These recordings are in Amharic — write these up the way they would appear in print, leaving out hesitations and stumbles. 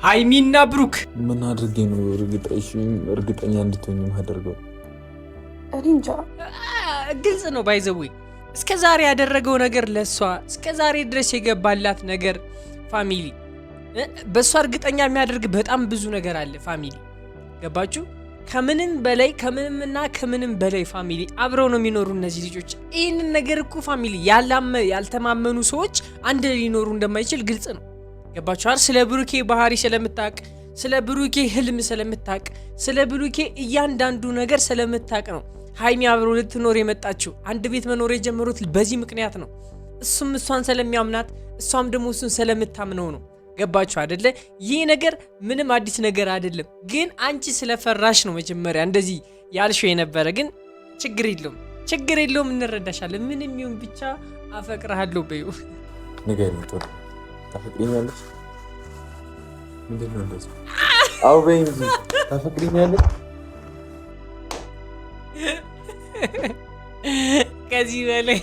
ሃይሚና ብሩክ ምን አድርጌ ነው እርግጠኛ እንድትሆኝ ማደርገው? እኔ እንጃ። ግልጽ ነው ባይዘው እስከ ዛሬ ያደረገው ነገር ለሷ እስከ ዛሬ ድረስ የገባላት ነገር ፋሚሊ በሷ እርግጠኛ የሚያደርግ በጣም ብዙ ነገር አለ ፋሚሊ ገባችሁ? ከምንምና ከምንም በላይ ፋሚሊ አብረው ነው የሚኖሩ እነዚህ ልጆች። ይህንን ነገር እኮ ፋሚሊ ያልተማመኑ ሰዎች አንድ ሊኖሩ እንደማይችል ግልጽ ነው። ገባችሁ? ስለ ብሩኬ ባህሪ ስለምታቅ፣ ስለ ብሩኬ ህልም ስለምታቅ፣ ስለ ብሩኬ እያንዳንዱ ነገር ስለምታቅ ነው ሃይሚ አብረው ልትኖር የመጣችው። አንድ ቤት መኖር የጀመሩት በዚህ ምክንያት ነው። እሱም እሷን ስለሚያምናት፣ እሷም ደግሞ እሱን ስለምታምነው ነው። ገባችሁ አይደለ? ይህ ነገር ምንም አዲስ ነገር አይደለም። ግን አንቺ ስለፈራሽ ነው መጀመሪያ እንደዚህ ያልሽው የነበረ። ግን ችግር የለውም እንረዳሻለን። ምንም ይሁን ብቻ አፈቅርሃለሁ በይው። ንገሪኝ፣ ጥሩ ታፈቅሪኛለሽ? ምንድነው እንደዚህ? አው በይ እንጂ ታፈቅሪኛለሽ? ከዚህ በላይ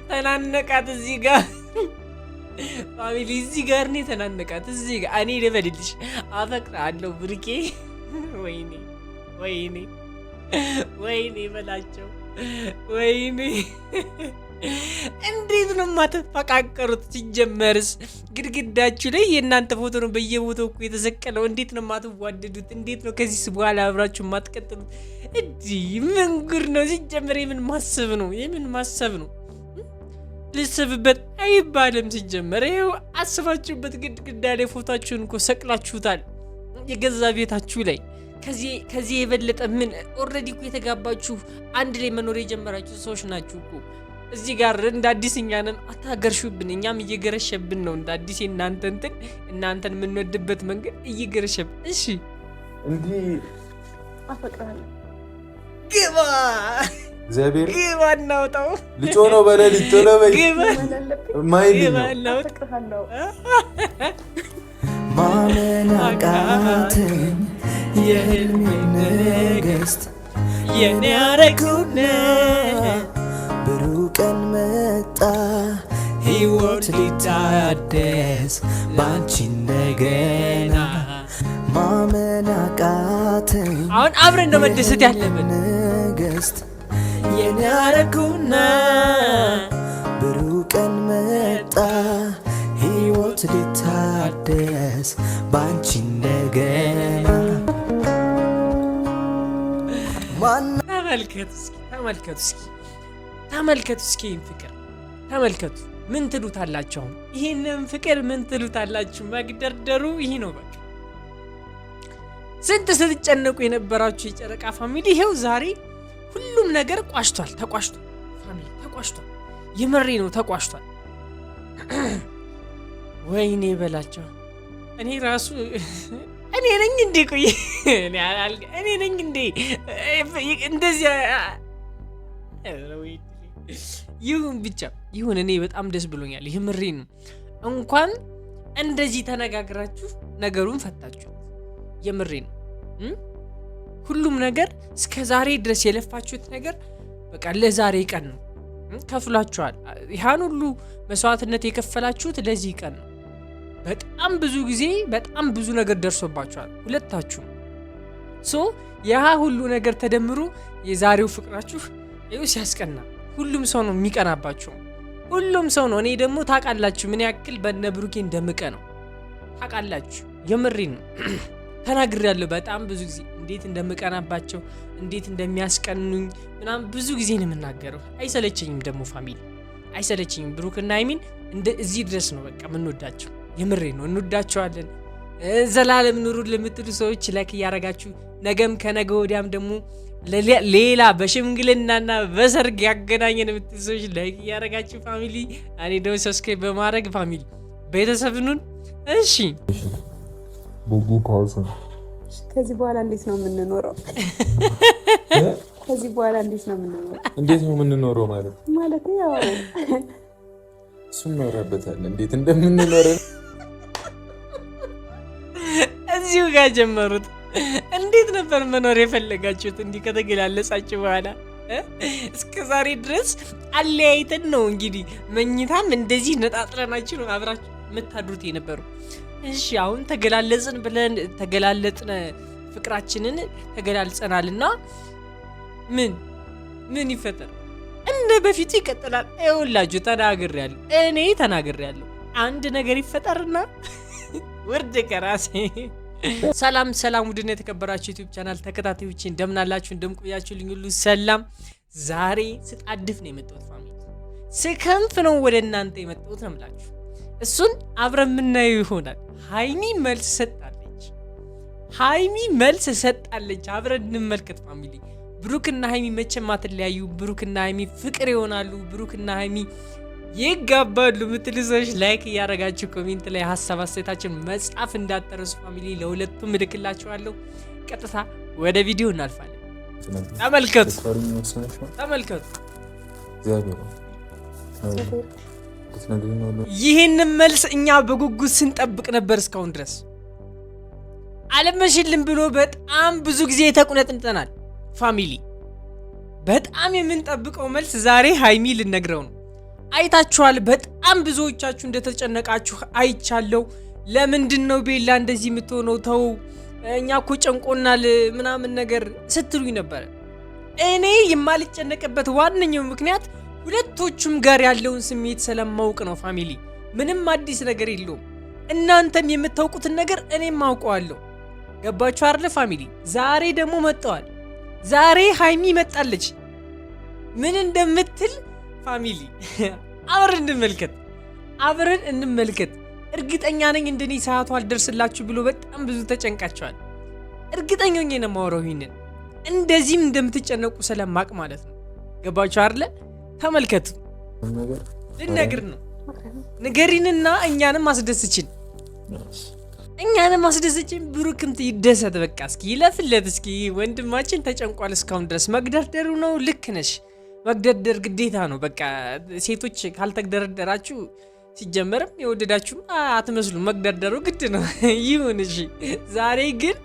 ተናነቃት እዚህ ጋር ፋሚሊ እዚህ ጋር ነው ተናነቃት እዚህ ጋር። እኔ ልበልልሽ አፈቅርሃለሁ ብሩኬ። ወይኔ በላቸው። ወይኔ እንዴት ነው የማትፈቃቀሩት? ሲጀመርስ ግድግዳችሁ ላይ የእናንተ ፎቶ ነው በየቦታው እኮ የተሰቀለው። እንዴት ነው የማትዋደዱት? እንዴት ነው ከዚህ በኋላ አብራችሁ የማትቀጥሉት? ምን ጉድ ነው ሲጀመር? የምን ማሰብ ነው? ልስብበት አይባልም ሲጀመር። ይኸው አስባችሁበት ግድግዳ ላይ ፎቶአችሁን እኮ ሰቅላችሁታል የገዛ ቤታችሁ ላይ። ከዚህ የበለጠ ምን? ኦልሬዲ እኮ የተጋባችሁ አንድ ላይ መኖር የጀመራችሁ ሰዎች ናችሁ እኮ። እዚህ ጋር እንደ አዲስ እኛንን አታገርሹብን። እኛም እየገረሸብን ነው እንደ አዲስ እናንተን የምንወድበት መንገድ እየገረሸብን። እሺ እንዲህ አፈቅርሃለሁ። ግባ እግዚአብሔር ግባ እናውጣው። ልጮ ነው በለልጅ ነው በይ ማይልኝ አፈቅርሃለሁ። ማመን አቃተኝ የህልሜ ንግስት የኔ ያረኩነ ብሩህ ቀን መጣ ህይወት ሊታደስ ባንቺ እንደገና። ማመን አቃተኝ አሁን አብረን ነው መደሰት ያለብን። ንግስት የኔ ያረኩነ ብሩህ ቀን መጣ ህይወት ሊታደስ ባንቺ እንደገና። ተመልከቱ እስኪ ይህን ፍቅር ተመልከቱ። ምን ትሉታላችሁ? ይህንን ፍቅር ምን ትሉታላችሁ? መግደርደሩ ይህ ነው በቃ። ስንት ስትጨነቁ የነበራችሁ የጨረቃ ፋሚሊ ይሄው ዛሬ ሁሉም ነገር ተቋሽቷል ፋሚሊ ተቋሽቷል። የመሬ ነው ተቋሽቷል። ወይኔ በላቸው። እኔ ራሱ እኔ ነኝ እንዴ? ቆይ እኔ ነኝ እንዴ እንደዚህ? ይሁን ብቻ ይሁን። እኔ በጣም ደስ ብሎኛል። ይህ ምሬ ነው። እንኳን እንደዚህ ተነጋግራችሁ ነገሩን ፈታችሁ። የምሬ ነው። ሁሉም ነገር እስከ ዛሬ ድረስ የለፋችሁት ነገር በቃ ለዛሬ ቀን ነው። ከፍላችኋል። ያን ሁሉ መስዋዕትነት የከፈላችሁት ለዚህ ቀን ነው። በጣም ብዙ ጊዜ በጣም ብዙ ነገር ደርሶባችኋል ሁለታችሁም። ያ ሁሉ ነገር ተደምሮ የዛሬው ፍቅራችሁ ይኸው ሲያስቀና። ሁሉም ሰው ነው የሚቀናባችሁ። ሁሉም ሰው ነው። እኔ ደግሞ ታውቃላችሁ ምን ያክል በነ ብሩኬ እንደምቀ ነው ታውቃላችሁ። የምሬን ነው። ተናግሬያለሁ በጣም ብዙ ጊዜ እንዴት እንደምቀናባቸው እንዴት እንደሚያስቀኑኝ ምናምን ብዙ ጊዜ ነው የምናገረው። አይሰለቸኝም ደግሞ ፋሚሊ አይሰለቸኝም። ብሩክና ሃይሚን እዚህ ድረስ ነው በቃ የምንወዳቸው። የምሬ ነው እንወዳቸዋለን። ዘላለም ኑሩ ለምትሉ ሰዎች ላይክ እያረጋችሁ ነገም ከነገ ወዲያም ደግሞ ሌላ በሽምግልናና በሰርግ ያገናኘን የምትሉ ሰዎች ላይክ እያረጋችሁ ፋሚሊ እኔ ደግሞ ሰብስክራይብ በማድረግ ፋሚሊ ቤተሰብኑን እሺ ከዚህ በኋላ እንዴት ነው የምንኖረው? ከዚህ በኋላ እንዴት ነው የምንኖረው? እንዴት ነው የምንኖረው ማለት ያው እሱን እናወራበታለን እንዴት እንደምንኖረው። እዚሁ ጋር ጀመሩት። እንዴት ነበር መኖር የፈለጋችሁት? እንዲህ ከተገላለጻችሁ በኋላ እስከ ዛሬ ድረስ አለያይተን ነው እንግዲህ መኝታም እንደዚህ ነጣጥለናችሁ ነው አብራችሁ የምታድሩት የነበሩ። እሺ አሁን ተገላለጽን ብለን ተገላለጥነ ፍቅራችንን ተገላልጸናልና ምን ይፈጠር? እንደ በፊቱ ይቀጥላል። ይኸውላችሁ ተናግሬያለሁ። አንድ ነገር ይፈጠርና ውርድ ከራሴ። ሰላም ውድና የተከበራችሁ ዩቲዩብ ቻናል ተከታታዮች እንደምን አላችሁ? እንደምን ቆያችሁልኝ? ሁሉ ሰላም። ዛሬ ስጣድፍ ነው የመጣሁት ፋሚሊ፣ ስከንፍ ነው ወደ እናንተ የመጣሁት ነው የምላችሁ። እሱን አብረን የምናየው ይሆናል። ሃይሚ መልስ ሰጣለች። አብረን እንመልከት ፋሚሊ። ብሩክና ሃይሚ መቼም አትለያዩ። ብሩክና ሃይሚ ፍቅር ይሆናሉ። ብሩክና ሃይሚ ይጋባሉ ምትሉ ሰዎች ላይክ እያደረጋችሁ ኮሜንት ላይ ሀሳብ አስተያየታችሁን መጻፍ እንዳትረሱ ፋሚሊ። ለሁለቱም እልክላችኋለሁ። ቀጥታ ወደ ቪዲዮ እናልፋለን። ተመልከቱ። ይህንን መልስ እኛ በጉጉት ስንጠብቅ ነበር እስካሁን ድረስ። አለመሽልም ብሎ በጣም ብዙ ጊዜ ተቁነጥንጠናል ፋሚሊ። በጣም የምንጠብቀው መልስ ዛሬ ሃይሚ ልነግረው ነው። አይታችኋል። በጣም ብዙዎቻችሁ እንደተጨነቃችሁ አይቻለሁ። ለምንድን ነው ቤላ እንደዚህ የምትሆነው? ተው እኛ እኮ ጨንቆናል ምናምን ነገር ስትሉኝ ነበር። እኔ የማልጨነቅበት ዋነኛው ምክንያት ሁለቶቹም ጋር ያለውን ስሜት ስለማውቅ ነው ፋሚሊ። ምንም አዲስ ነገር የለውም። እናንተም የምታውቁትን ነገር እኔም አውቀዋለሁ። ገባችሁ አይደል ፋሚሊ? ዛሬ ደግሞ መጥተዋል። ዛሬ ሃይሚ መጣለች። ምን እንደምትል ፋሚሊ አብረን እንመልከት። እርግጠኛ ነኝ እንደኔ ሰዓቱ አልደርስላችሁ ብሎ በጣም ብዙ ተጨንቃችኋል። እርግጠኛ ነኝ ነው የማወራው። ይሄንን እንደዚህም እንደምትጨነቁ ስለማቅ ማለት ነው። ገባችሁ አይደል? ተመልከቱ። ልነግር ነው። ንገሪንና እኛንም አስደስችን። ብሩክም ይደሰት። በቃ እስኪ ይለፍለት። እስኪ ወንድማችን ተጨንቋል እስካሁን ድረስ። መግደርደሩ ነው። ልክ ነሽ። መግደርደር ግዴታ ነው። በቃ ሴቶች ካልተግደረደራችሁ ሲጀመርም የወደዳችሁ አትመስሉ። መግደርደሩ ግድ ነው። ይሁን እሺ። ዛሬ ግን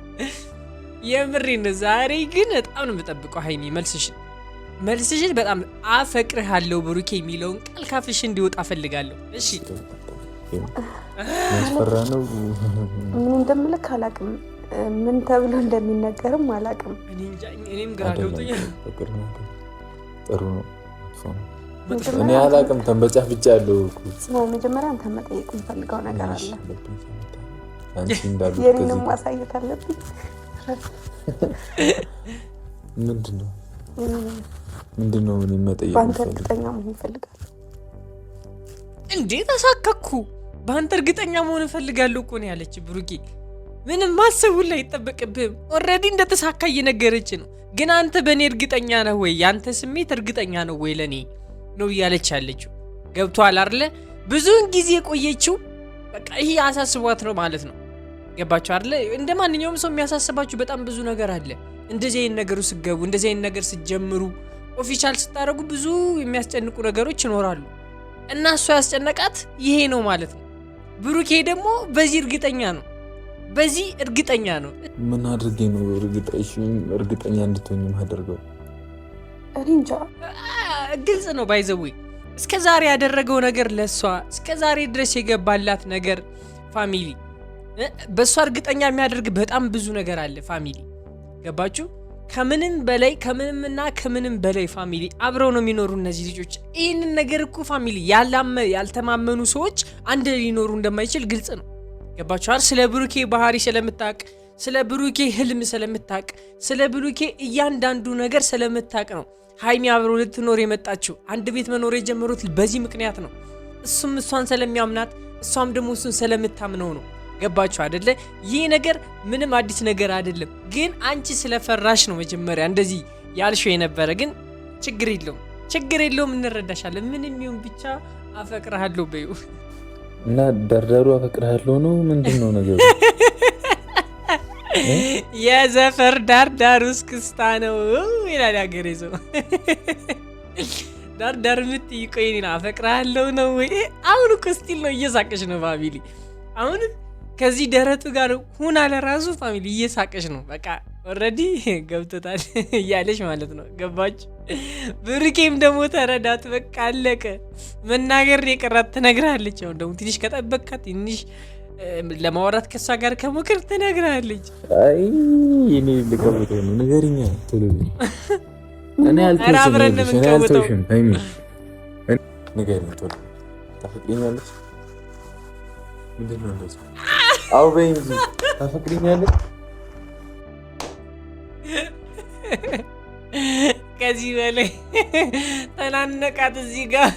የምሬን ነው። ዛሬ ግን በጣም ነው የምጠብቀው ሃይሚ መልስሽን በጣም አፈቅርሃለሁ ብሩኬ የሚለውን ቃል ካፍሽ እንዲወጣ ፈልጋለሁ። እሺ ያስፈራ ነው። ምን እንደምልክ አላውቅም። ምን ተብሎ እንደሚነገርም አላውቅም። እኔም ግራ ገብቶኛል። ጥሩ ነው። እኔ አላውቅም። ተንበጫፍጫለሁ እኮ ነው። መጀመሪያ አንተ መጠየቅ የምፈልገው ነገር አለ። አንቺ እንዳሉ የኔንም ማሳየት አለብኝ። ምንድነው ምን መጠየቅ? በአንተ እርግጠኛ መሆን እፈልጋለሁ። እንዴ ተሳከኩ። በአንተ እርግጠኛ መሆን እፈልጋለሁ እኮ ነው ያለች ብሩኬ። ምንም ማሰቡ ላይ አይጠበቅብህም። ኦልሬዲ እንደተሳካ እየነገረች ነው። ግን አንተ በእኔ እርግጠኛ ነህ ወይ? ያንተ ስሜት እርግጠኛ ነው ወይ ለኔ ነው እያለች ያለችው። ገብቶሃል አይደለ? ብዙውን ጊዜ የቆየችው በቃ ይሄ አሳስቧት ነው ማለት ነው። ገባችሁ አይደለ? እንደ ማንኛውም ሰው የሚያሳስባችሁ በጣም ብዙ ነገር አለ። እንደዚህ አይነት ነገሩ ስገቡ፣ እንደዚህ አይነት ነገር ስትጀምሩ፣ ኦፊሻል ስታደርጉ ብዙ የሚያስጨንቁ ነገሮች ይኖራሉ። እና እሷ ያስጨነቃት ይሄ ነው ማለት ነው። ብሩኬ ደግሞ በዚህ እርግጠኛ ነው። ምን አድርጌ ነው እርግጠኛ እንድትሆኝ ማደርገው? እኔ እንጃ። ግልጽ ነው ባይዘው እስከ ዛሬ ያደረገው ነገር ለሷ እስከ ዛሬ ድረስ የገባላት ነገር ፋሚሊ፣ በሷ እርግጠኛ የሚያደርግ በጣም ብዙ ነገር አለ ፋሚሊ። ገባችሁ? ከምንም በላይ ፋሚሊ አብረው ነው የሚኖሩ እነዚህ ልጆች። ይህንን ነገር እኮ ፋሚሊ ያልተማመኑ ሰዎች አንድ ሊኖሩ እንደማይችል ግልጽ ነው። ገባችኋል? ስለ ብሩኬ ባህሪ ስለምታቅ፣ ስለ ብሩኬ ህልም ስለምታቅ፣ ስለ ብሩኬ እያንዳንዱ ነገር ስለምታቅ ነው ሃይሚ አብረው ልትኖር የመጣችው። አንድ ቤት መኖር የጀመሩት በዚህ ምክንያት ነው። እሱም እሷን ስለሚያምናት፣ እሷም ደግሞ እሱን ስለምታምነው ነው። ገባችሁ አይደለ? ይህ ነገር ምንም አዲስ ነገር አይደለም። ግን አንቺ ስለፈራሽ ነው መጀመሪያ እንደዚህ ያልሽው የነበረ። ግን ችግር የለውም እንረዳሻለን። ምንም ይሁን ብቻ አፈቅርሃለሁ በይው እና ደርደሩ አፈቅርሃለሁ ነው። ምንድነው ነገሩ? የዘፈር ዳር እስክስታ ነው ይላል ያገሬ ሰው። ዳር የምትይቆይና አፈቅርሃለሁ ነው ወይ? አሁን እኮ ስቲል ነው እየሳቀሽ ነው ፋሚሊ። አሁን ከዚህ ደረቱ ጋር ሁና ለራሱ ፋሚሊ እየሳቀሽ ነው። በቃ ኦልሬዲ ገብቶታል እያለሽ ማለት ነው። ገባች? ብሩኬም ደግሞ ተረዳት። በቃ አለቀ። መናገር የቀራት ትነግራለች። አሁን ደግሞ ትንሽ ከጠበቅካት ትንሽ ለማውራት ከሷ ጋር ከሞክር ትነግራለች። አይ እኔ ልቀውጠው ነው ንገሪኛ ቶሎ እኔ አልተውሽም ሃይሚ ንገሪኝ ቶሎ ታፈቅሪኛለሽ ምንድን ነው እንደዚህ አው በይ እንጂ ታፈቅሪኛለሽ ከዚህ በላይ ተናነቃት እዚህ ጋር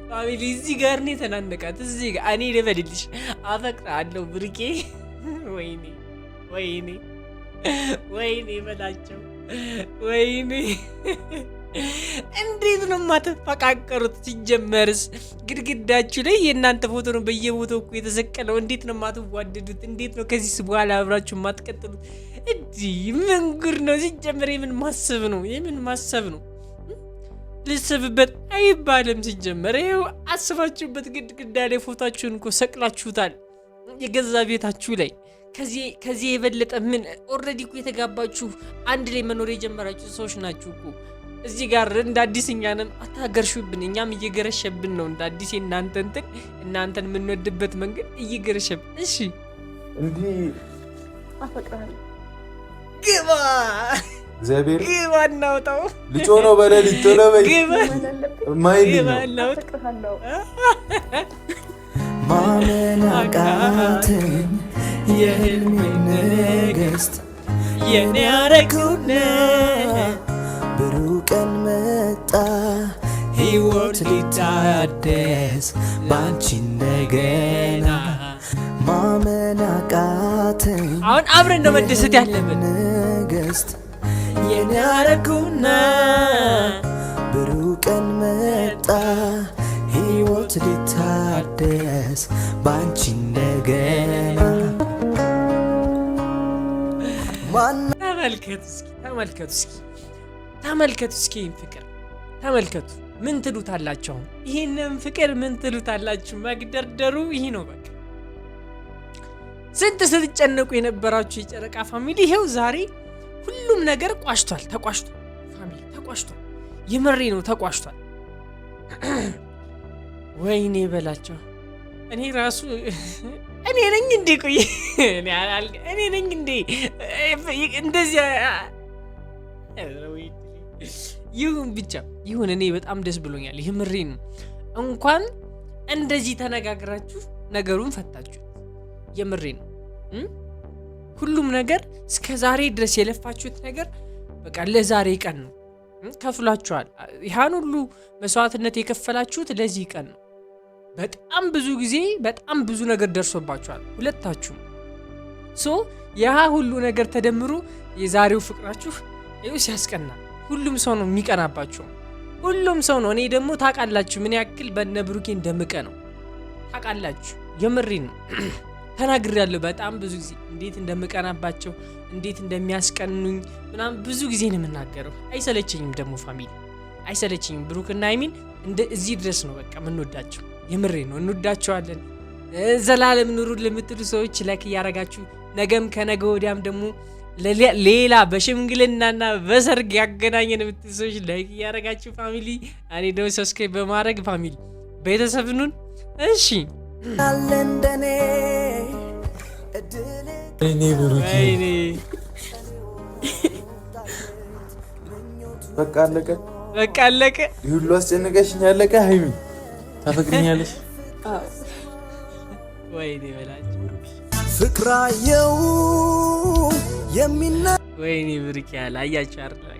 ፋሚሊ እዚህ ጋር ነው ተናነቃት እዚህ ጋር እኔ ልበልልሽ አፈቅራለሁ ብርቄ ወይኔ ወይኔ ወይኔ በላቸው ወይኔ እንዴት ነው የማትፈቃቀሩት? ሲጀመርስ ግድግዳችሁ ላይ የእናንተ ፎቶ ነው በየቦታው እኮ የተሰቀለው። እንዴት ነው የማትዋደዱት? እንዴት ነው ከዚህ በኋላ አብራችሁ የማትቀጥሉት? እንዲህ ምን ጉድ ነው? ሲጀመር የምን ማሰብ ነው? የምን ማሰብ ነው? ልሰብበት አይባልም። ሲጀመር ይኸው አስባችሁበት ግድግዳ ላይ ፎቶአችሁን እኮ ሰቅላችሁታል የገዛ ቤታችሁ ላይ። ከዚህ የበለጠ ምን? ኦልሬዲ እኮ የተጋባችሁ አንድ ላይ መኖር የጀመራችሁ ሰዎች ናችሁ እኮ። እዚህ ጋር እንደ አዲስ እኛንም አታገርሹብን። እኛም እየገረሸብን ነው እንደ አዲስ እናንተን የምንወድበት መንገድ እየገረሸብን። እሺ እንዲህ አፈቅራለሁ ግባ እግዚአብሔር ግባ እናውጣው ልጆ ነው በለልጅ ቶሎ በይ ግባ አፈቅራለሁ ማመን አቃተኝ የህልሜ ንግሥት የኔ ያረኩነ ብሩህ ቀን መጣ ሕይወት ሊታደስ ባንቺ እንደገና ማመን አቃተኝ አሁን አብረን ነው መደሰት ያለብን ንግሥት የኔ ያረኩነ ብሩህ ቀን መጣ ሕይወት ሊታደስ ባንቺ እንደገና ተመልከቱ እስኪ ፍቅር ተመልከቱ። ምን ትሉታላችሁ? ይሄንን ፍቅር ምን ትሉታላችሁ? መግደርደሩ ይሄ ነው በቃ። ስንት ስትጨነቁ የነበራችሁ የጨረቃ ፋሚሊ ይሄው ዛሬ ሁሉም ነገር ተቋሽቷል። ፋሚሊ ተቋሽቷል። የመሬ ነው ተቋሽቷል። ወይኔ በላቸው። እኔ ራሱ እኔ ነኝ እንዴ? ቆይ እኔ ነኝ እንዴ? እንደዚህ ይሁን ብቻ ይሁን። እኔ በጣም ደስ ብሎኛል። ይህ ምሬ ነው። እንኳን እንደዚህ ተነጋግራችሁ ነገሩን ፈታችሁ። የምሬ ነው። ሁሉም ነገር እስከ ዛሬ ድረስ የለፋችሁት ነገር በቃ ለዛሬ ቀን ነው። ከፍላችኋል። ያን ሁሉ መስዋዕትነት የከፈላችሁት ለዚህ ቀን ነው። በጣም ብዙ ጊዜ በጣም ብዙ ነገር ደርሶባችኋል ሁለታችሁም። ያ ሁሉ ነገር ተደምሮ የዛሬው ፍቅራችሁ ይኸው ሲያስቀና። ሁሉም ሰው ነው የሚቀናባችሁ። ሁሉም ሰው ነው። እኔ ደግሞ ታውቃላችሁ ምን ያክል በነብሩኬ እንደምቀ ነው ታውቃላችሁ። የምሬን ነው ተናግሬያለሁ። በጣም ብዙ ጊዜ እንዴት እንደምቀናባቸው እንዴት እንደሚያስቀኑኝ ምናምን ብዙ ጊዜ ነው የምናገረው። አይሰለቸኝም ደግሞ ፋሚሊ አይሰለቸኝም። ብሩክና አይሚን እዚህ ድረስ ነው በቃ የምንወዳቸው። የምሬን ነው እንወዳቸዋለን። ዘላለም ኑሩ ለምትሉ ሰዎች ላይክ እያረጋችሁ ነገም ከነገ ወዲያም ደግሞ ሌላ በሽምግልናና በሰርግ ያገናኘን የምትሉ ሰዎች ላይክ እያረጋችሁ ፋሚሊ እኔ ደግሞ ሰብስክራይብ በማድረግ ፋሚሊ ቤተሰብ ኑን። እሺ አለንደኔ እኔ ብሩኬ በቃ አለቀ። ይሁሉ አስጨነቀሽኝ። አለቀ። ሃይሚ ታፈቅሪኛለሽ? ወይኔ በላችሁ ፍቅራየው ወይኔ ብሩኬ ያለ አያችሁ አይደል?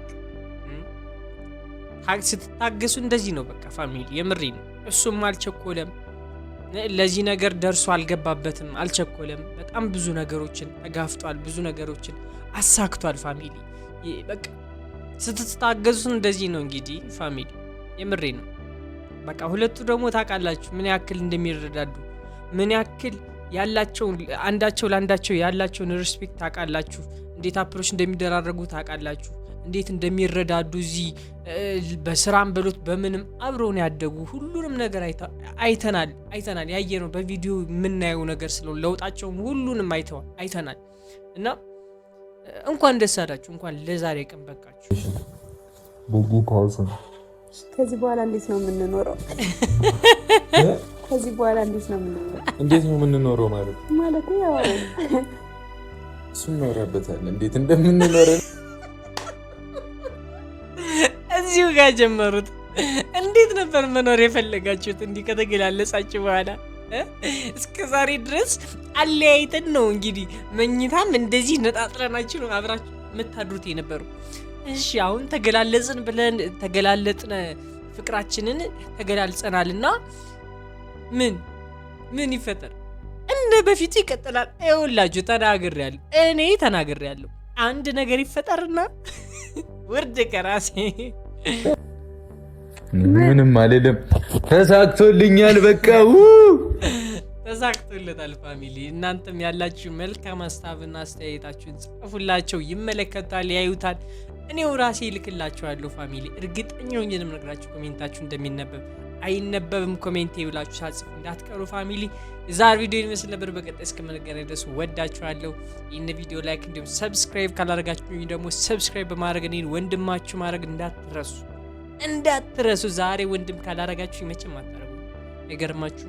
ስትታገሱ እንደዚህ ነው በቃ ፋሚሊ የምሬ ነው። እሱም አልቸኮለም ለዚህ ነገር ደርሶ አልገባበትም፣ አልቸኮለም። በጣም ብዙ ነገሮችን ተጋፍጧል፣ ብዙ ነገሮችን አሳክቷል ፋሚሊ። በቃ ስትታገዙ እንደዚህ ነው እንግዲህ ፋሚሊ የምሬ ነው። በቃ ሁለቱ ደግሞ ታውቃላችሁ ምን ያክል እንደሚረዳዱ ምን ያክል ያላቸውን አንዳቸው ለአንዳቸው ያላቸውን ሪስፔክት ታውቃላችሁ። እንዴት አፕሮች እንደሚደራረጉ ታውቃላችሁ። እንዴት እንደሚረዳዱ እዚህ በስራም በሎት በምንም አብረውን ያደጉ ሁሉንም ነገር አይተናል። ያየነው በቪዲዮ የምናየው ነገር ስለሆነ ለውጣቸውም ሁሉንም አይተናል። እና እንኳን ደስ አላችሁ፣ እንኳን ለዛሬ ቀን በቃችሁ። ከዚህ በኋላ እንዴት ነው የምንኖረው? ከዚህ በኋላ እንዴት ነው የምንኖረው? እንዴት ነው የምንኖረው ማለት ያው እሱ እናወራበታለን እንዴት እንደምንኖር። እዚሁ ጋር ጀመሩት። እንዴት ነበር መኖር የፈለጋችሁት? እንዲህ ከተገላለጻችሁ በኋላ እስከ ዛሬ ድረስ አለያይተን ነው እንግዲህ መኝታም እንደዚህ ነጣጥረናችሁ ነው አብራችሁ የምታድሩት የነበሩ። እሺ አሁን ተገላለጽን ብለን ተገላለጥነ፣ ፍቅራችንን ተገላልጸናልና ምን ይፈጠር? እንደ በፊቱ ይቀጥላል። ይኸውላችሁ እኔ ተናግሬያለሁ። አንድ ነገር ይፈጠርና ውርድ ከራሴ ምንም አልልም። ተሳክቶልኛል። በቃ ተሳክቶለታል። ፋሚሊ እናንተም ያላችሁ መልካም ሀሳብና አስተያየታችሁን ጽፉላቸው። ይመለከታል፣ ያዩታል። እኔው ራሴ ይልክላችኋለሁ። ፋሚሊ እርግጠኛ ሆኜ ነው የምነግራችሁ ኮሜንታችሁ እንደሚነበብ። አይነበብም ኮሜንቴ ብላችሁ ሳጽፉ እንዳትቀሩ ፋሚሊ። የዛሬ ቪዲዮ ይመስል ነበር። በቀጣይ እስከምንገናኝ ድረስ ወዳችኋለሁ። ይህን ቪዲዮ ላይክ እንዲሁም ሰብስክራይብ ካላደረጋችሁ ደግሞ ሰብስክራይብ በማድረግ እኔን ወንድማችሁ ማድረግ እንዳትረሱ። ዛሬ ወንድም ካላደረጋችሁ መቼም አታረጉ። አይገርማችሁ?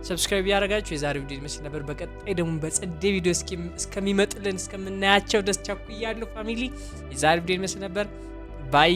ሰብስክራይብ ያደረጋችሁ። የዛሬ ቪዲዮ ይመስል ነበር። በቀጣይ ደግሞ በጸዴ ቪዲዮ እስከሚመጡልን እስከምናያቸው ደስ ቻኩያለሁ ፋሚሊ። የዛሬ ቪዲዮ ይመስል ነበር። ባይ